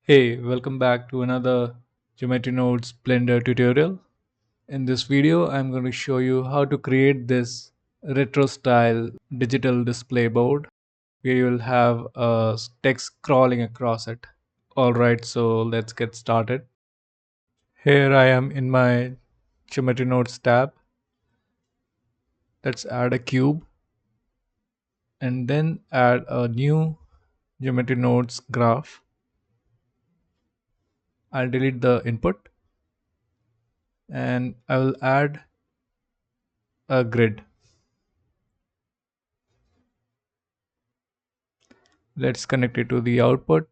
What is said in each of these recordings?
Hey, welcome back to another Geometry Nodes Blender tutorial. In this video, I'm going to show you how to create this retro style digital display board where you will have text scrolling across it. Alright, so let's get started. Here I am in my Geometry Nodes tab. Let's add a cube and then add a new Geometry Nodes graph. I'll delete the input and I will add a grid. Let's connect it to the output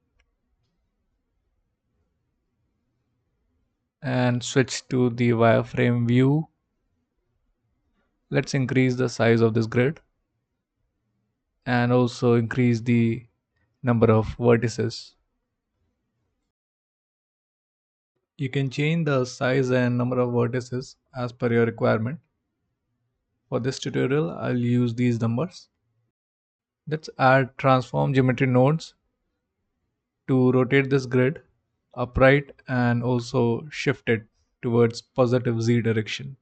and switch to the wireframe view. Let's increase the size of this grid and also increase the number of vertices. You can change the size and number of vertices as per your requirement. For this tutorial, I'll use these numbers. Let's add transform geometry nodes to rotate this grid upright and also shift it towards positive z direction.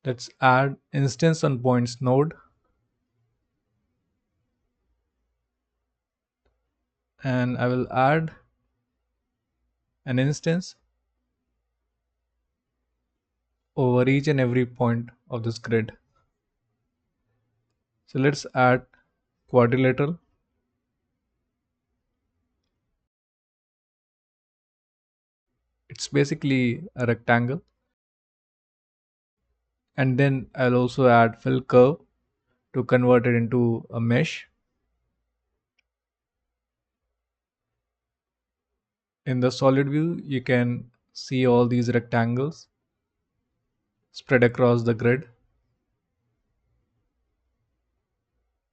Let's add instance on points node and I will add an instance over each and every point of this grid. So let's add quadrilateral. It's basically a rectangle. And then I'll also add fill curve to convert it into a mesh. In the solid view, you can see all these rectangles spread across the grid.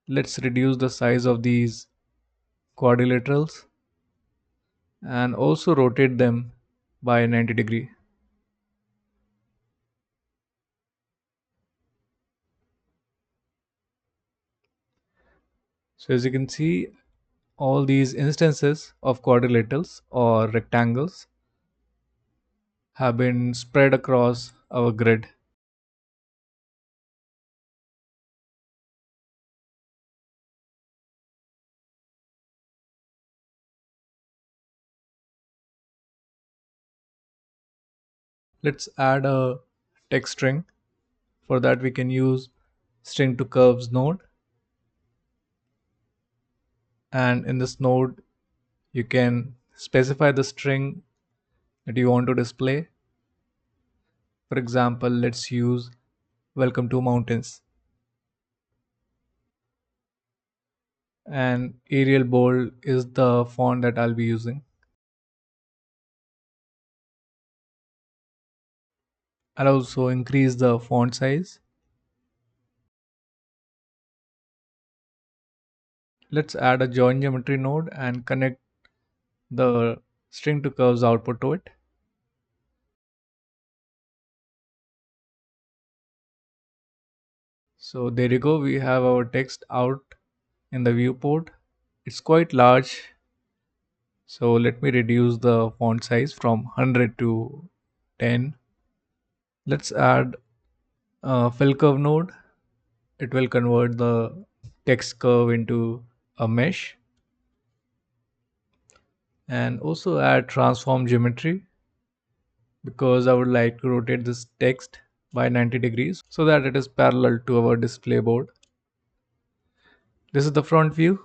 Let's reduce the size of these quadrilaterals and also rotate them by 90 degree. So as you can see, all these instances of quadrilaterals or rectangles have been spread across our grid. Let's add a text string. For that we can use string to curves node, and in this node you can specify the string that you want to display. For example, let's use welcome to mountains, and Arial bold is the font that I'll be using. I'll also increase the font size. Let's add a join geometry node and connect the string to curves output to it. So there you go, we have our text out in the viewport. It's quite large, so let me reduce the font size from 100 to 10. Let's add a fill curve node. It will convert the text curve into a mesh, and also add transform geometry because I would like to rotate this text by 90 degrees so that it is parallel to our display board. This is the front view,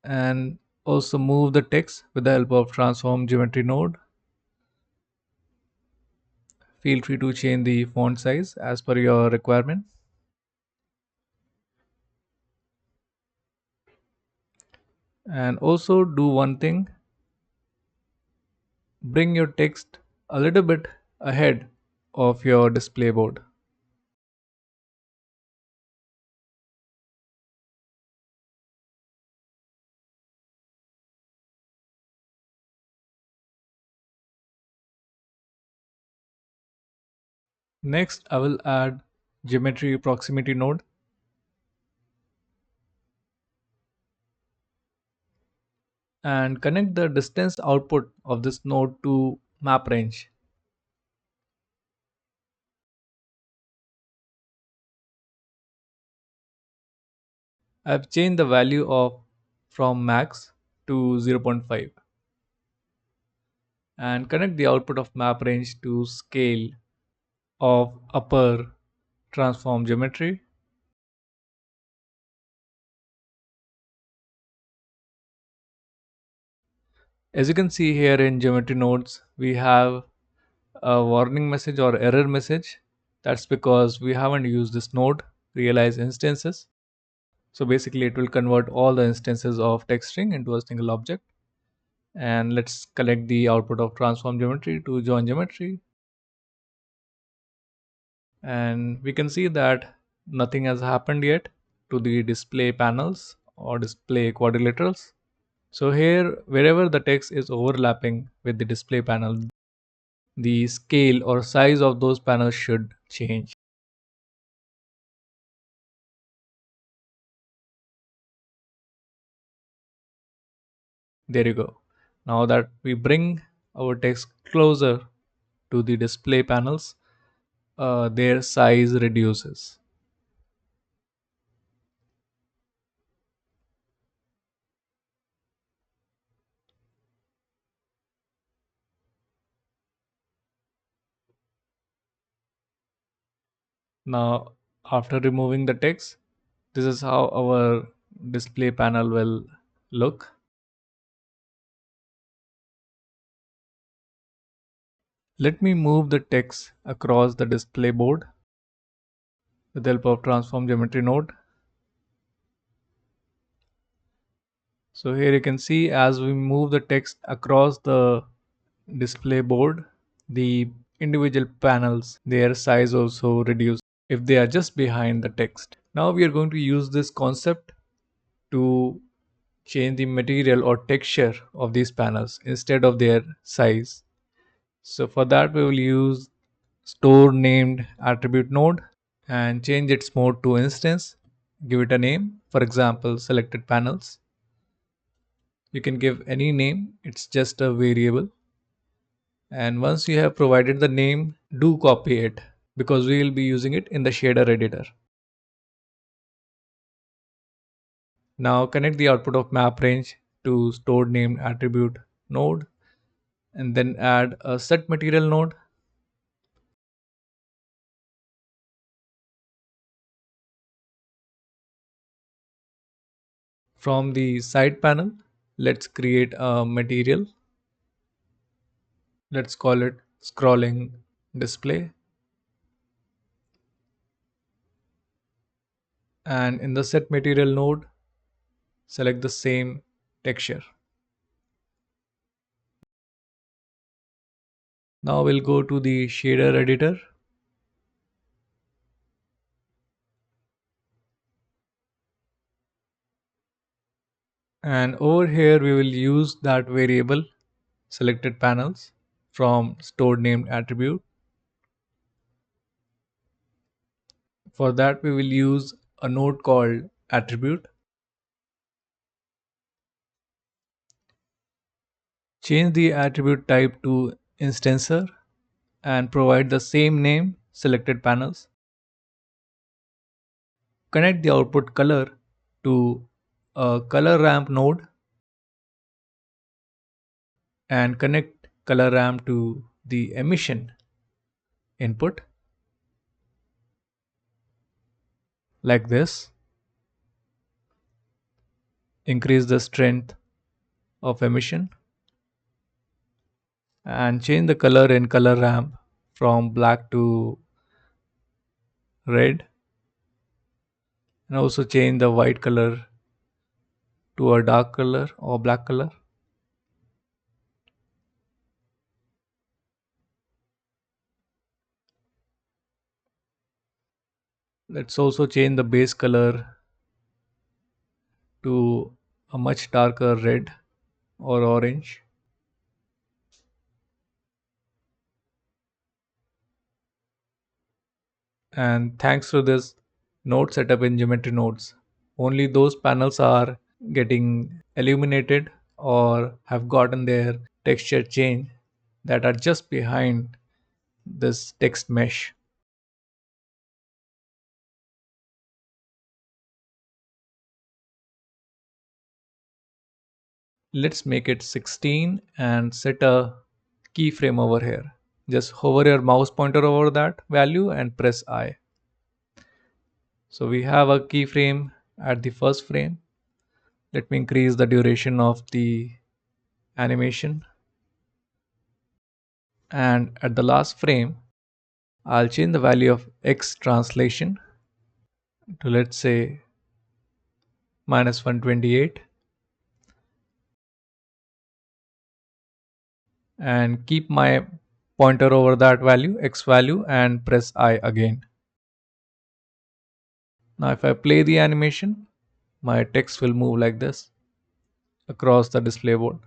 and also move the text with the help of transform geometry node. Feel free to change the font size as per your requirement. And also do one thing, bring your text a little bit ahead of your display board. Next, I will add geometry proximity node and connect the distance output of this node to map range. I've changed the value of from max to 0.5 and connect the output of map range to scale of upper transform geometry. As you can see here in geometry nodes, we have a warning message or error message. That's because we haven't used this node realize instances. So basically it will convert all the instances of text string into a single object. And let's collect the output of transform geometry to join geometry. And we can see that nothing has happened yet to the display panels or display quadrilaterals. So here, wherever the text is overlapping with the display panel, the scale or size of those panels should change. There you go. Now that we bring our text closer to the display panels, their size reduces. Now, after removing the text, this is how our display panel will look. Let me move the text across the display board with the help of transform geometry node. So here you can see as we move the text across the display board, the individual panels, their size also reduce if they are just behind the text. Now we are going to use this concept to change the material or texture of these panels instead of their size. So for that we will use store named attribute node and change its mode to instance. Give it a name, for example selected panels. You can give any name, it's just a variable. And once you have provided the name, do copy it because we will be using it in the shader editor. Now connect the output of map range to stored named attribute node and then add a set material node. From the side panel, let's create a material. Let's call it scrolling display. And in the set material node, select the same texture. Now we'll go to the shader editor. And over here we will use that variable selected panels from stored named attribute. For that we will use a node called attribute. Change the attribute type to instancer and provide the same name selected panels. Connect the output color to a color ramp node and connect color ramp to the emission input like this. Increase the strength of emission and change the color in color ramp from black to red, and also change the white color to a dark color or black color. Let's also change the base color to a much darker red or orange. And thanks to this node setup in Geometry Nodes, only those panels are getting illuminated or have gotten their texture change that are just behind this text mesh. Let's make it 16 and set a keyframe over here. Just hover your mouse pointer over that value and press I. So we have a keyframe at the first frame. Let me increase the duration of the animation. And at the last frame, I'll change the value of X translation to, let's say, minus 128, and keep my pointer over that value, X value, and press I again. Now if I play the animation, my text will move like this across the display board.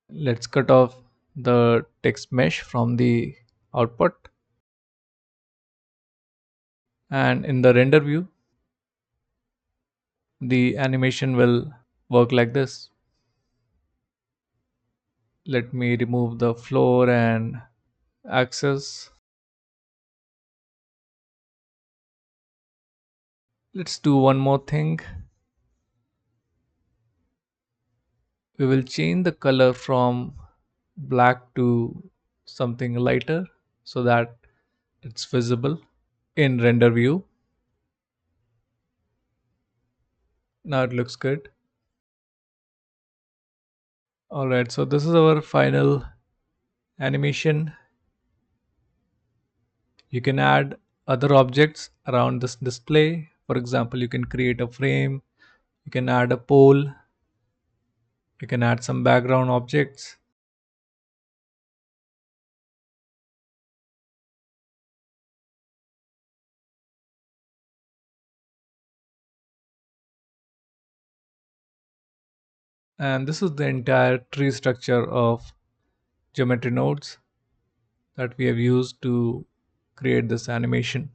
Let's cut off the text mesh from the output, and in the render view the animation will work like this. Let me remove the floor and axis. Let's do one more thing. We will change the color from black to something lighter so that it's visible in render view. Now it looks good. Alright, so this is our final animation. You can add other objects around this display. For example, you can create a frame, you can add a pole, you can add some background objects. And this is the entire tree structure of Geometry Nodes that we have used to create this animation.